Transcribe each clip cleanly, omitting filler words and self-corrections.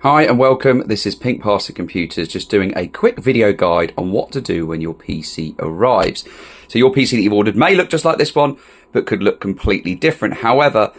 Hi and welcome, this is Pink Parsnip Computers, just doing a quick video guide on what to do when your PC arrives. So your PC that you've ordered may look just like this one, but could look completely different. However,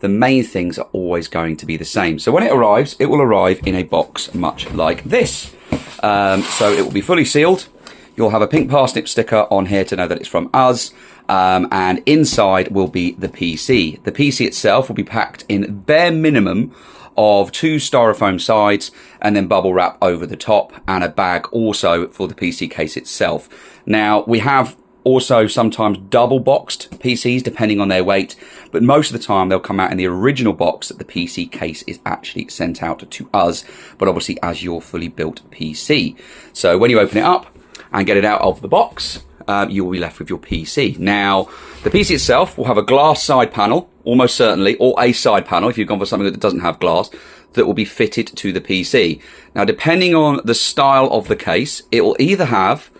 the main things are always going to be the same. So when it arrives, it will arrive in a box much like this. So it will be fully sealed. You'll have a Pink Parsnip sticker on here to know that it's from us. And inside will be the PC. The PC itself will be packed in bare minimum of 2 styrofoam sides and then bubble wrap over the top, and a bag also for the PC case itself. Now, we have also sometimes double boxed PCs depending on their weight, but most of the time they'll come out in the original box that the PC case is actually sent out to us, but obviously as your fully built PC. So when you open it up and get it out of the box, you will be left with your PC. Now, the PC itself will have a glass side panel, almost certainly, or a side panel, if you've gone for something that doesn't have glass, that will be fitted to the PC. Now, depending on the style of the case, it will either have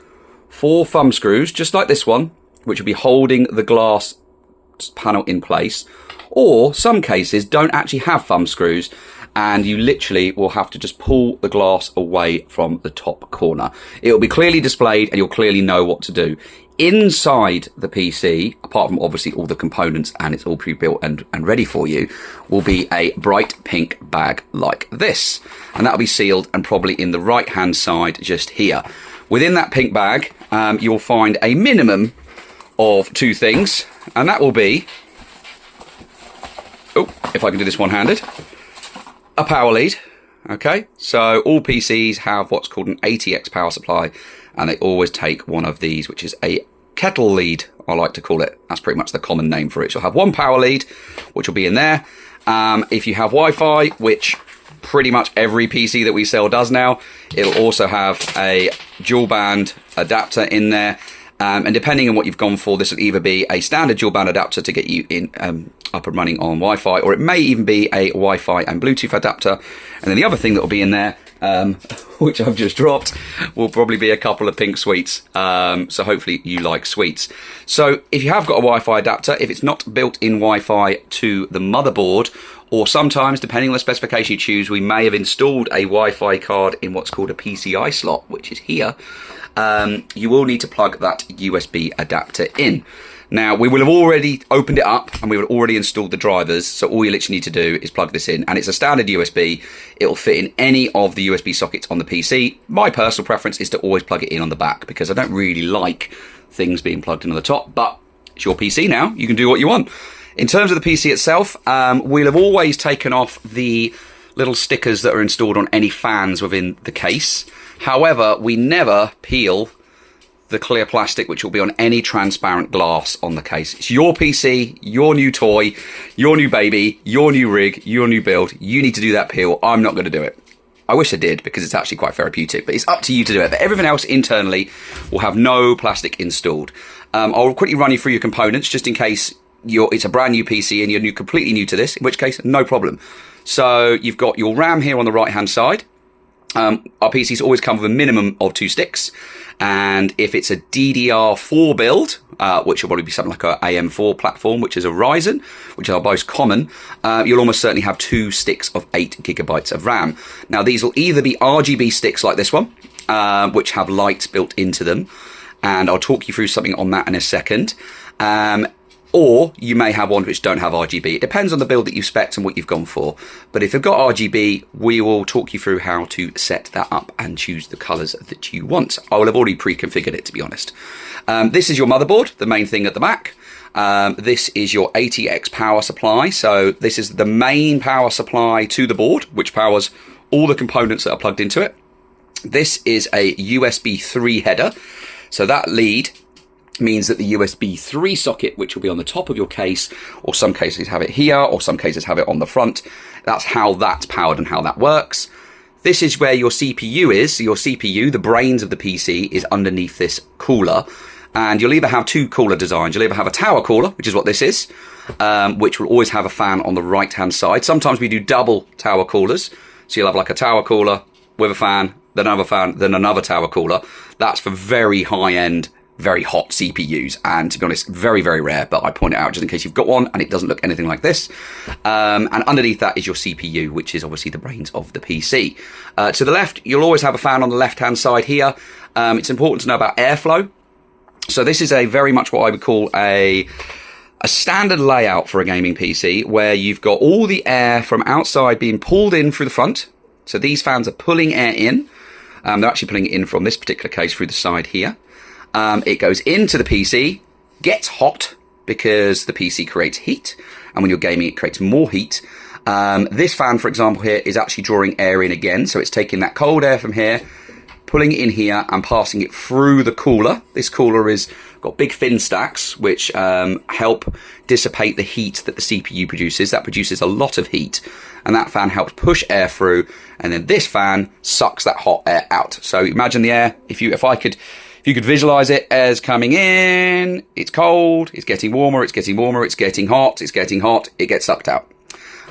4 thumb screws, just like this one, which will be holding the glass panel in place, or some cases don't actually have thumb screws, and you literally will have to just pull the glass away from the top corner. It will be clearly displayed and you'll clearly know what to do. Inside the PC, apart from obviously all the components and it's all pre-built and ready for you, will be a bright pink bag like this. And that'll be sealed and probably in the right hand side just here. Within that pink bag, you'll find a minimum of 2 things, and that will be, oh, if I can do this one-handed, a power lead. Okay, so all PCs have what's called an ATX power supply, and they always take one of these, which is a kettle lead, I like to call it. That's pretty much the common name for it. You'll have one power lead, which will be in there. If you have Wi-Fi, which pretty much every PC that we sell does now, it'll also have a dual band adapter in there. And depending on what you've gone for, this will either be a standard dual band adapter to get you in up and running on Wi-Fi, or it may even be a Wi-Fi and Bluetooth adapter. And then the other thing that will be in there, which I've just dropped, will probably be a couple of pink sweets. So hopefully you like sweets. So if you have got a Wi-Fi adapter, if it's not built in Wi-Fi to the motherboard, or sometimes, depending on the specification you choose, we may have installed a Wi-Fi card in what's called a PCI slot, which is here. You will need to plug that USB adapter in. Now, we will have already opened it up and we will have already installed the drivers, so all you literally need to do is plug this in, and it's a standard USB. It'll fit in any of the USB sockets on the PC. My personal preference is to always plug it in on the back, because I don't really like things being plugged in on the top, but it's your PC now, you can do what you want. In terms of the PC itself, we'll have always taken off the little stickers that are installed on any fans within the case. However, we never peel the clear plastic which will be on any transparent glass on the case. It's your PC, your new toy, your new baby, your new rig, your new build. You need to do that peel. I'm not going to do it. I wish I did, because it's actually quite therapeutic, but it's up to you to do it. But everything else internally will have no plastic installed. I'll quickly run you through your components just in case it's a brand new PC and you're completely new to this, in which case, no problem. So you've got your RAM here on the right hand side. Our PCs always come with a minimum of 2 sticks, and if it's a DDR4 build, which will probably be something like a AM4 platform, which is a Ryzen, which are most common, you'll almost certainly have 2 sticks of 8 gigabytes of RAM. Now, these will either be RGB sticks like this one, which have lights built into them, and I'll talk you through something on that in a second. Or you may have ones which don't have RGB. It depends on the build that you've spec'd and what you've gone for. But if you've got RGB, we will talk you through how to set that up and choose the colours that you want. I will have already pre-configured it, to be honest. This is your motherboard, the main thing at the back. This is your ATX power supply. So this is the main power supply to the board, which powers all the components that are plugged into it. This is a USB 3 header. So that lead means that the USB 3 socket, which will be on the top of your case, or some cases have it here, or some cases have it on the front, that's how that's powered and how that works. This is where your CPU is. So your CPU, the brains of the PC, is underneath this cooler. And you'll either have 2 cooler designs. You'll either have a tower cooler, which is what this is, which will always have a fan on the right-hand side. Sometimes we do double tower coolers. So you'll have like a tower cooler with a fan, then another fan, then another tower cooler. That's for very high-end very hot CPUs, and to be honest, very, very rare, but I point it out just in case you've got one and it doesn't look anything like this. And underneath that is your CPU, which is obviously the brains of the PC. To the left, you'll always have a fan on the left-hand side here. It's important to know about airflow. So this is a very much what I would call a standard layout for a gaming PC, where you've got all the air from outside being pulled in through the front. So these fans are pulling air in. They're actually pulling it in from this particular case through the side here. It goes into the PC, gets hot because the PC creates heat, and when you're gaming it creates more heat. This fan, for example, here is actually drawing air in again, so it's taking that cold air from here, pulling it in here and passing it through the cooler. This cooler is got big fin stacks which help dissipate the heat that the CPU produces. That produces a lot of heat, and that fan helps push air through, and then this fan sucks that hot air out. So imagine the air, if you could visualize it as coming in, it's cold, it's getting warmer, it's getting warmer, it's getting hot, it's getting hot, it gets sucked out.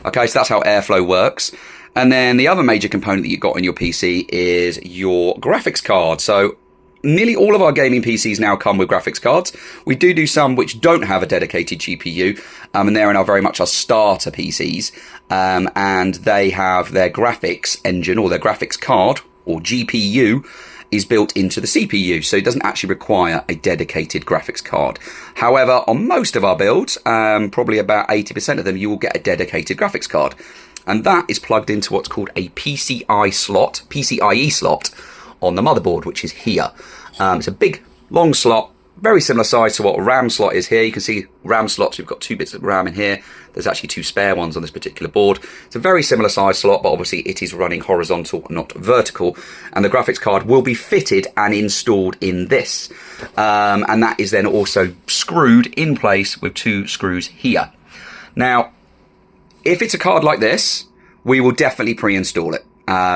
Okay, so that's how airflow works. And then the other major component that you've got in your PC is your graphics card. So nearly all of our gaming PCs now come with graphics cards. We do some which don't have a dedicated GPU, and they're in our very much our starter PCs. And they have their graphics engine, or their graphics card, or GPU, is built into the CPU, so it doesn't actually require a dedicated graphics card. However, on most of our builds, probably about 80% of them, you will get a dedicated graphics card. And that is plugged into what's called a PCIe slot on the motherboard, which is here. It's a big, long slot, very similar size to what a RAM slot is here. You can see RAM slots, we've got 2 bits of RAM in here. There's actually 2 spare ones on this particular board. It's a very similar size slot, but obviously it is running horizontal, not vertical. And the graphics card will be fitted and installed in this. And that is then also screwed in place with 2 screws here. Now, if it's a card like this, we will definitely pre-install it.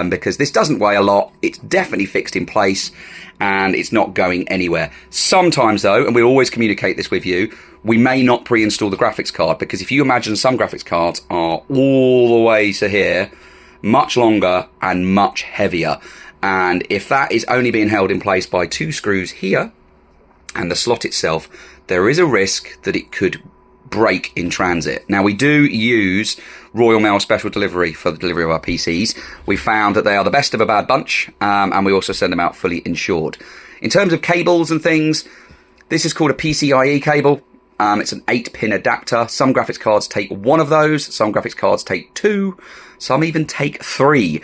Because this doesn't weigh a lot, it's definitely fixed in place, and it's not going anywhere. Sometimes though, and we'll always communicate this with you, we may not pre-install the graphics card, because if you imagine some graphics cards are all the way to here, much longer and much heavier. And if that is only being held in place by 2 screws here, and the slot itself, there is a risk that it could break in transit. Now, we do use Royal Mail Special Delivery for the delivery of our PCs. We found that they are the best of a bad bunch, and we also send them out fully insured. In terms of cables and things, this is called a PCIe cable. It's an 8-pin adapter. Some graphics cards take 1 of those. Some graphics cards take 2. Some even take 3.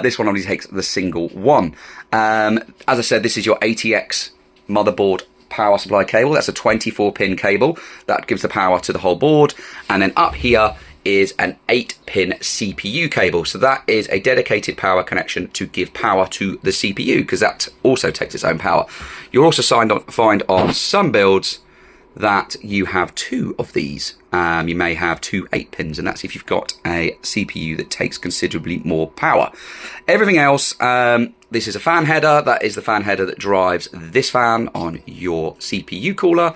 This one only takes the single one. As I said, this is your ATX motherboard power supply cable. That's a 24-pin cable that gives the power to the whole board. And then up here is an 8-pin CPU cable. So that is a dedicated power connection to give power to the CPU, because that also takes its own power. You'll also find on some builds that you have 2 of these. You may have 2 8-pins, and that's if you've got a CPU that takes considerably more power. Everything else, this is a fan header. That is the fan header that drives this fan on your CPU cooler.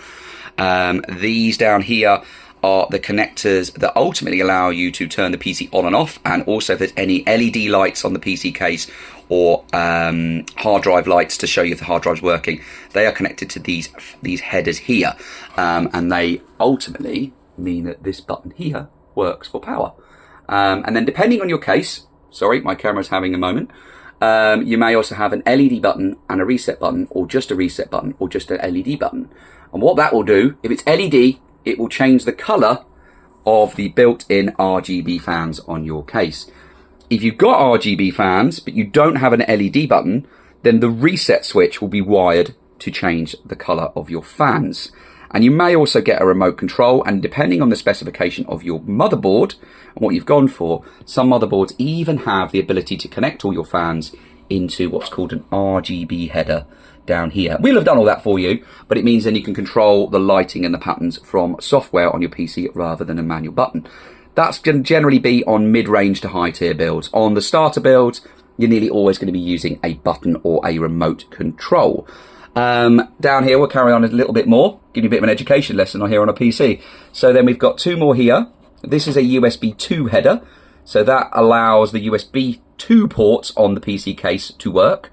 These down here are the connectors that ultimately allow you to turn the PC on and off, and also if there's any LED lights on the PC case or hard drive lights to show you if the hard drive's working, they are connected to these headers here, and they ultimately mean that this button here works for power. And then depending on your case, sorry, my camera's having a moment, you may also have an LED button and a reset button, or just a reset button, or just an LED button. And what that will do, if it's LED, it will change the colour of the built-in RGB fans on your case. If you've got RGB fans, but you don't have an LED button, then the reset switch will be wired to change the colour of your fans. And you may also get a remote control, and depending on the specification of your motherboard and what you've gone for, some motherboards even have the ability to connect all your fans into what's called an RGB header down here. We'll have done all that for you, but it means then you can control the lighting and the patterns from software on your PC rather than a manual button. That's going to generally be on mid-range to high-tier builds. On the starter builds, you're nearly always going to be using a button or a remote control. Down here, we'll carry on a little bit more, give you a bit of an education lesson on here on a PC. So then we've got 2 more here. This is a USB 2 header, so that allows the USB 2 ports on the PC case to work.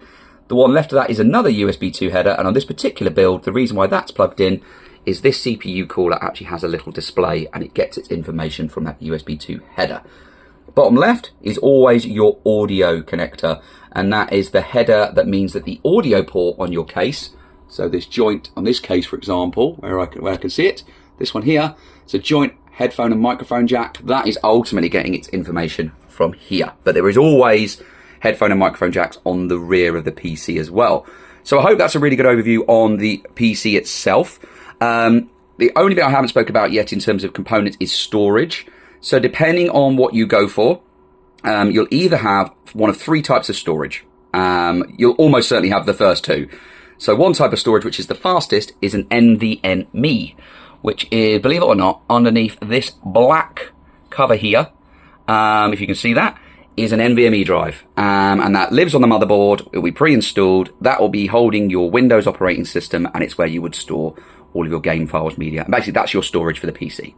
The one left of that is another USB 2 header, and on this particular build, the reason why that's plugged in is this CPU cooler actually has a little display and it gets its information from that USB 2 header. Bottom left is always your audio connector, and that is the header that means that the audio port on your case, so this joint on this case, for example, where I can see it, this one here, it's a joint headphone and microphone jack. That is ultimately getting its information from here. But there is always headphone and microphone jacks on the rear of the PC as well. So I hope that's a really good overview on the PC itself. The only bit I haven't spoken about yet in terms of components is storage. So depending on what you go for, you'll either have one of three types of storage. You'll almost certainly have the first two. So one type of storage, which is the fastest, is an NVMe, which is, believe it or not, underneath this black cover here, if you can see that, is an NVMe drive. And that lives on the motherboard. It will be pre-installed. That will be holding your Windows operating system, and it's where you would store all of your game files, media. And basically, that's your storage for the PC.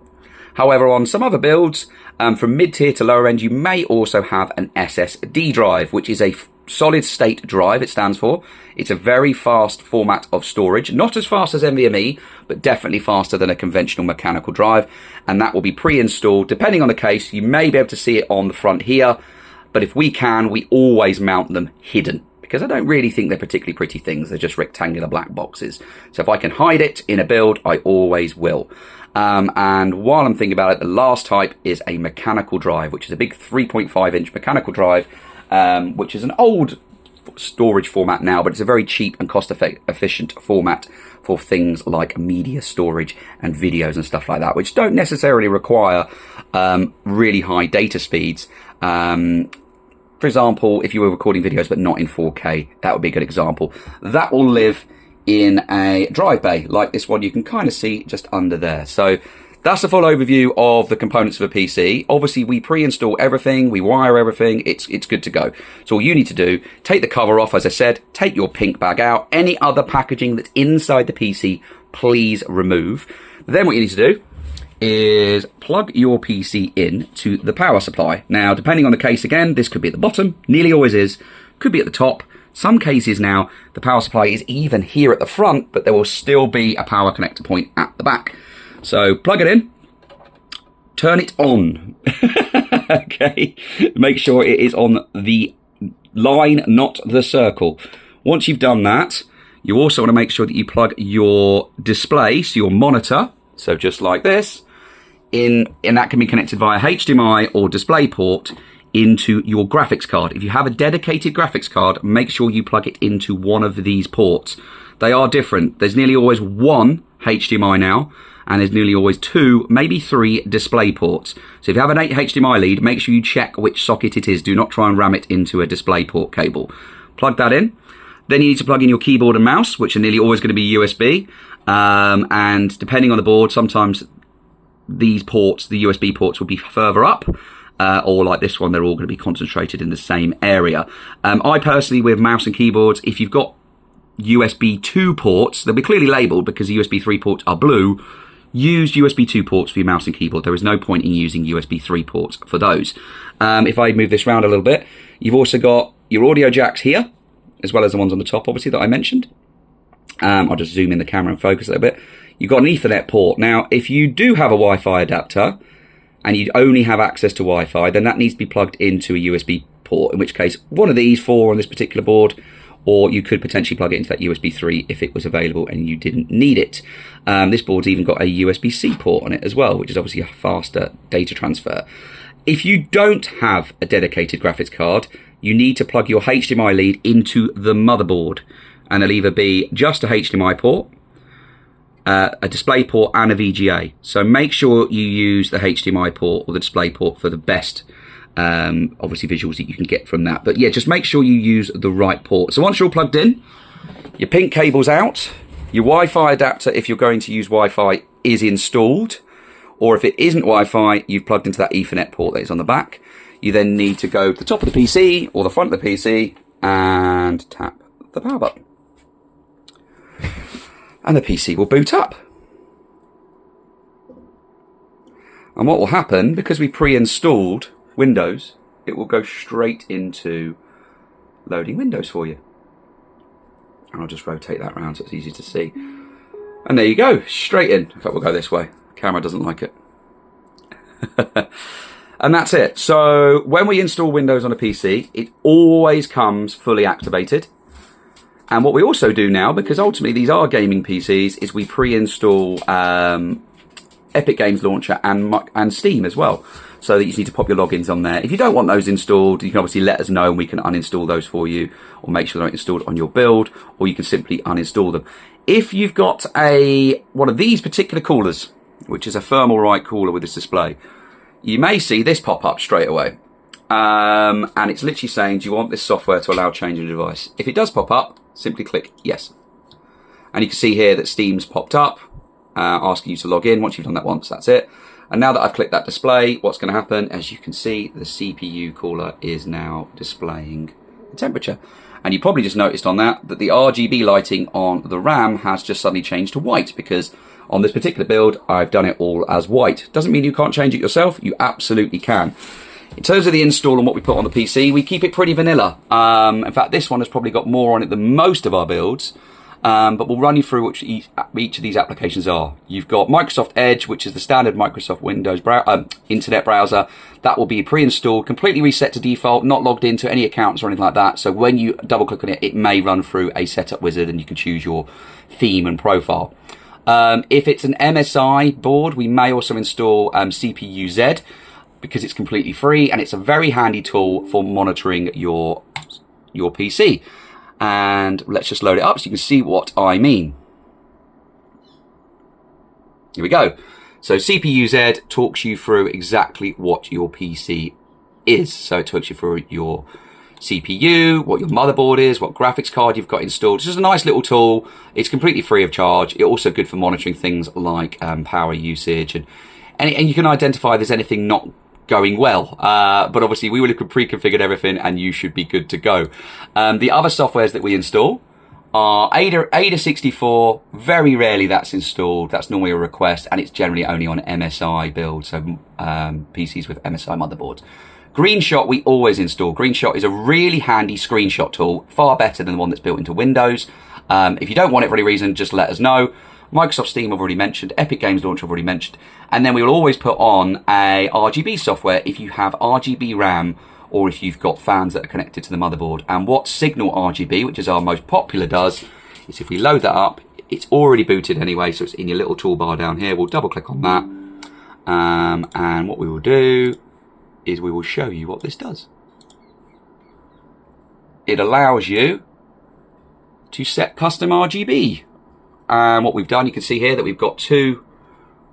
However, on some other builds, from mid-tier to lower end, you may also have an SSD drive, which is a solid state drive, it stands for. It's a very fast format of storage, not as fast as NVMe, but definitely faster than a conventional mechanical drive. And that will be pre-installed. Depending on the case, you may be able to see it on the front here, but if we can, we always mount them hidden, because I don't really think they're particularly pretty things. They're just rectangular black boxes. So if I can hide it in a build, I always will. And while I'm thinking about it, the last type is a mechanical drive, which is a big 3.5-inch mechanical drive, which is an old storage format now, but it's a very cheap and cost-efficient format for things like media storage and videos and stuff like that, which don't necessarily require really high data speeds. For example, if you were recording videos but not in 4K, that would be a good example. That will live in a drive bay like this one you can kind of see just under there. So that's the full overview of the components of a PC. Obviously, we pre-install everything, we wire everything, it's good to go. So all you need to do, take the cover off, as I said, take your pink bag out, any other packaging that's inside the PC, please remove. Then what you need to do is plug your PC in to the power supply. Now, depending on the case, again, this could be at the bottom, nearly always is, could be at the top. Some cases now, the power supply is even here at the front, but there will still be a power connector point at the back. So plug it in, turn it on, okay? Make sure it is on the line, not the circle. Once you've done that, you also want to make sure that you plug your display, so your monitor, so just like this, in, and that can be connected via HDMI or DisplayPort into your graphics card. If you have a dedicated graphics card, make sure you plug it into one of these ports. They are different. There's nearly always one HDMI now, and there's nearly always two, maybe three display ports. So if you have an HDMI lead, make sure you check which socket it is. Do not try and ram it into a DisplayPort cable. Plug that in. Then you need to plug in your keyboard and mouse, which are nearly always going to be USB. And depending on the board, sometimes these ports, the USB ports, will be further up. Or like this one, they're all going to be concentrated in the same area. I personally, with mouse and keyboards, if you've got USB 2 ports, they'll be clearly labelled because the USB 3 ports are blue. Use USB 2 ports for your mouse and keyboard. There is no point in using USB 3 ports for those. If I move this around a little bit, you've also got your audio jacks here, as well as the ones on the top, obviously, that I mentioned. I'll just zoom in the camera and focus a little bit. You've got an Ethernet port. Now, if you do have a Wi-Fi adapter, and you only have access to Wi-Fi, then that needs to be plugged into a USB port, in which case one of these four on this particular board, or you could potentially plug it into that USB 3 if it was available and you didn't need it. This board's even got a USB-C port on it as well, which is obviously a faster data transfer. If you don't have a dedicated graphics card, you need to plug your HDMI lead into the motherboard, and it'll either be just a HDMI port, a display port and a VGA. So make sure you use the HDMI port or the display port for the best obviously visuals that you can get from that. But yeah, just make sure you use the right port. So once you're all plugged in, your pink cable's out, your Wi-Fi adapter, if you're going to use Wi-Fi, is installed, or if it isn't Wi-Fi, you've plugged into that Ethernet port that is on the back. You then need to go to the top of the PC or the front of the PC and tap the power button. And the PC will boot up. And what will happen, because we pre-installed Windows, it will go straight into loading Windows for you. And I'll just rotate that around so it's easy to see. And there you go, straight in. In fact, we'll go this way. The camera doesn't like it. And that's it. So when we install Windows on a PC, it always comes fully activated. And what we also do now, because ultimately these are gaming PCs, is we pre-install Epic Games Launcher and Steam as well. So that you just need to pop your logins on there. If you don't want those installed, you can obviously let us know and we can uninstall those for you, or make sure they're installed on your build, or you can simply uninstall them. If you've got one of these particular coolers, which is a Thermalright cooler with this display, you may see this pop up straight away. And it's literally saying, do you want this software to allow change of device? If it does pop up, simply click yes. And you can see here that Steam's popped up, asking you to log in. Once you've done that once, that's it. And now that I've clicked that display, what's going to happen, as you can see, the CPU cooler is now displaying the temperature. And you probably just noticed on that the RGB lighting on the RAM has just suddenly changed to white, because on this particular build, I've done it all as white. Doesn't mean you can't change it yourself. You absolutely can. In terms of the install and what we put on the PC, we keep it pretty vanilla. In fact, this one has probably got more on it than most of our builds. But we'll run you through what each of these applications are. You've got Microsoft Edge, which is the standard Microsoft Windows internet browser. That will be pre-installed, completely reset to default, not logged into any accounts or anything like that. So when you double click on it, it may run through a setup wizard and you can choose your theme and profile. If it's an MSI board, we may also install CPU-Z, because it's completely free and it's a very handy tool for monitoring your PC. And let's just load it up so you can see what I mean. Here we go. So CPU-Z talks you through exactly what your PC is. So it talks you through your CPU, what your motherboard is, what graphics card you've got installed. It's just a nice little tool. It's completely free of charge. It's also good for monitoring things like power usage, and you can identify if there's anything not going well, but obviously we will have pre-configured everything and you should be good to go. The other softwares that we install are Ada64. Very rarely that's installed. That's normally a request, and it's generally only on MSI builds, so PCs with MSI motherboards. Greenshot we always install. Greenshot is a really handy screenshot tool, far better than the one that's built into Windows. If you don't want it for any reason, just let us know. Microsoft Steam I've already mentioned, Epic Games Launcher I've already mentioned, and then we will always put on a RGB software if you have RGB RAM or if you've got fans that are connected to the motherboard. And what Signal RGB, which is our most popular, does is if we load that up, it's already booted anyway, so it's in your little toolbar down here. We'll double click on that, and what we will do is we will show you what this does. It allows you to set custom RGB. And what we've done, you can see here that we've got 2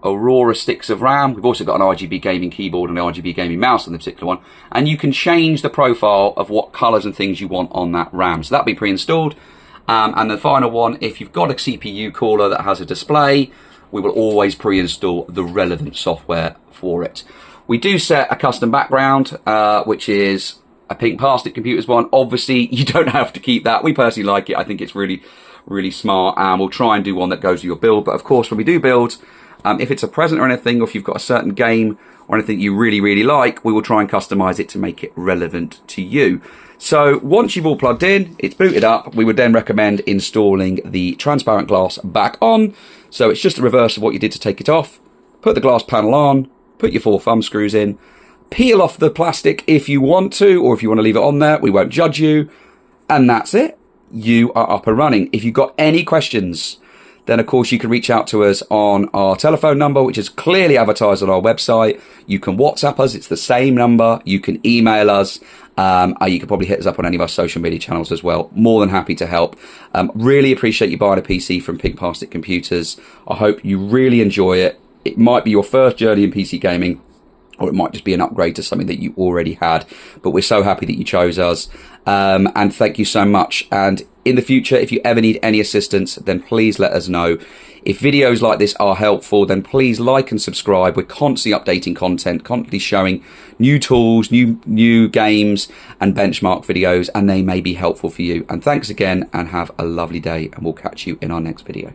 Aurora sticks of RAM. We've also got an RGB gaming keyboard and an RGB gaming mouse on the particular one. And you can change the profile of what colors and things you want on that RAM. So that'll be pre-installed. And the final one, if you've got a CPU cooler that has a display, we will always pre-install the relevant software for it. We do set a custom background, which is a Pink Parsnip Computers one. Obviously, you don't have to keep that. We personally like it. I think it's really smart, and we'll try and do one that goes with your build. But of course, when we do builds, if it's a present or anything, or if you've got a certain game or anything you really like, we will try and customize it to make it relevant to you. So once you've all plugged in, it's booted up, we would then recommend installing the transparent glass back on. So it's just the reverse of what you did to take it off. Put the glass panel on, put your 4 thumb screws in, peel off the plastic if you want to, or if you want to leave it on there, we won't judge you. And that's it. You are up and running. If you've got any questions, then of course you can reach out to us on our telephone number, which is clearly advertised on our website. You can WhatsApp us, it's the same number. You can email us. You can probably hit us up on any of our social media channels as well. More than happy to help. Really appreciate you buying a PC from Pink Parsnip Computers. I hope you really enjoy it. It might be your first journey in PC gaming, or it might just be an upgrade to something that you already had. But we're so happy that you chose us. And thank you so much. And in the future, if you ever need any assistance, then please let us know. If videos like this are helpful, then please like and subscribe. We're constantly updating content, constantly showing new tools, new games and benchmark videos, and they may be helpful for you. And thanks again, and have a lovely day, and we'll catch you in our next video.